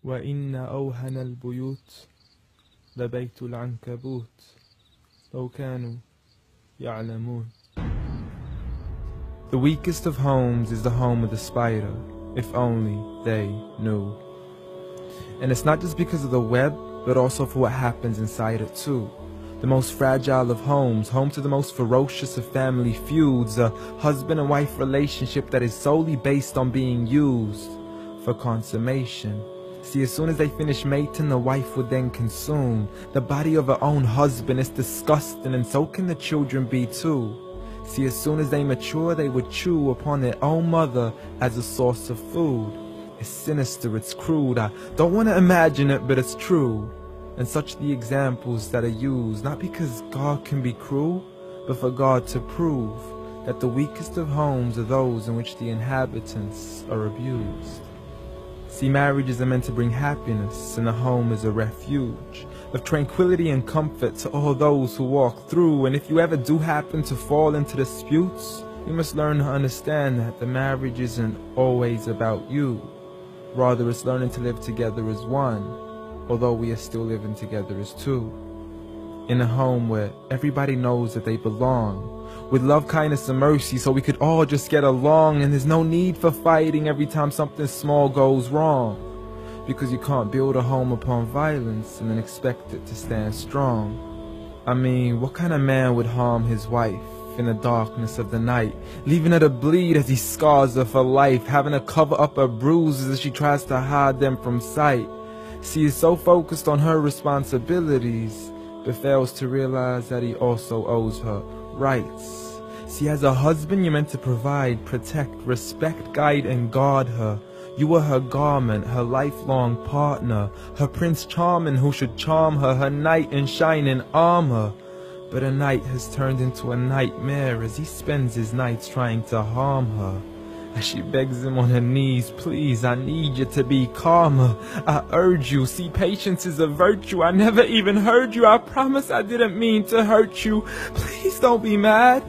وإن أوهن البيوت لبيت العنكبوت لو كانوا يعلمون. The weakest of homes is the home of the spider, if only they knew. And it's not just because of the web, but also for what happens inside it too. The most fragile of homes, home to the most ferocious of family feuds, a husband and wife relationship that is solely based on being used for consummation. See, as soon as they finish mating, the wife would then consume the body of her own husband. It's disgusting, and so can the children be too. See, as soon as they mature, they would chew upon their own mother as a source of food. It's sinister, it's crude, I don't want to imagine it, but it's true. And such the examples that are used, not because God can be cruel, but for God to prove that the weakest of homes are those in which the inhabitants are abused. See, marriages are meant to bring happiness, and the home is a refuge of tranquility and comfort to all those who walk through. And if you ever do happen to fall into disputes, you must learn to understand that the marriage isn't always about you. Rather, it's learning to live together as one, although we are still living together as two. In a home where everybody knows that they belong, with love, kindness, and mercy, so we could all just get along, and there's no need for fighting every time something small goes wrong. Because you can't build a home upon violence and then expect it to stand strong. I mean, what kind of man would harm his wife in the darkness of the night, leaving her to bleed as he scars her for life, having to cover up her bruises as she tries to hide them from sight? She is so focused on her responsibilities, but fails to realize that he also owes her rights. See, as a husband, you're meant to provide, protect, respect, guide, and guard her. You are her garment, her lifelong partner, her Prince Charming who should charm her, her knight in shining armor. But a night has turned into a nightmare as he spends his nights trying to harm her. As she begs him on her knees, please, I need you to be calmer. I urge you, see, patience is a virtue. I never even heard you. I promise I didn't mean to hurt you. Please don't be mad.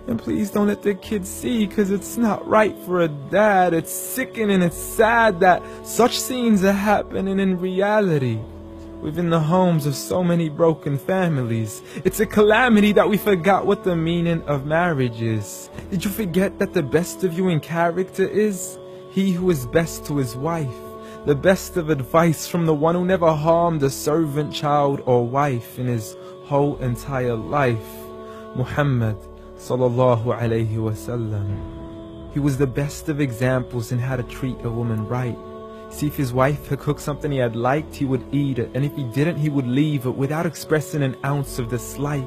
And please don't let the kids see, cause it's not right for a dad. It's sickening, it's sad that such scenes are happening in reality within the homes of so many broken families. It's a calamity that we forgot what the meaning of marriage is. Did you forget that the best of you in character is he who is best to his wife? The best of advice from the one who never harmed a servant, child, or wife in his whole entire life. Muhammad sallallahu alayhi wasallam. He was the best of examples in how to treat a woman right. See, if his wife had cooked something he had liked, he would eat it, and if he didn't, he would leave it without expressing an ounce of dislike.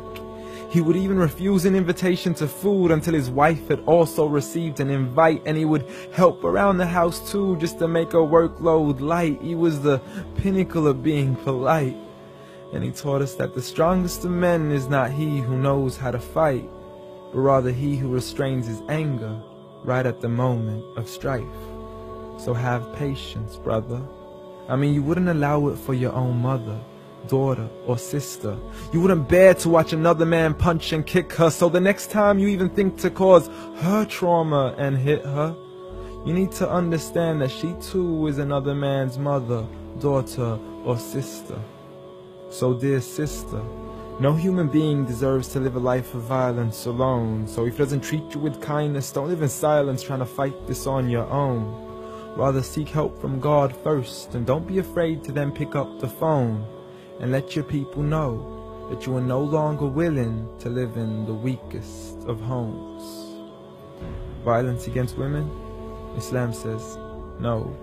He would even refuse an invitation to food until his wife had also received an invite, and he would help around the house too, just to make her workload light. He was the pinnacle of being polite. And he taught us that the strongest of men is not he who knows how to fight, but rather he who restrains his anger right at the moment of strife. So have patience, brother. I mean, you wouldn't allow it for your own mother, daughter, or sister. You wouldn't bear to watch another man punch and kick her, so the next time you even think to cause her trauma and hit her, you need to understand that she too is another man's mother, daughter, or sister. So dear sister, no human being deserves to live a life of violence alone. So if he doesn't treat you with kindness, don't live in silence trying to fight this on your own. Rather seek help from God first, and don't be afraid to then pick up the phone and let your people know that you are no longer willing to live in the weakest of homes. Violence against women? Islam says no.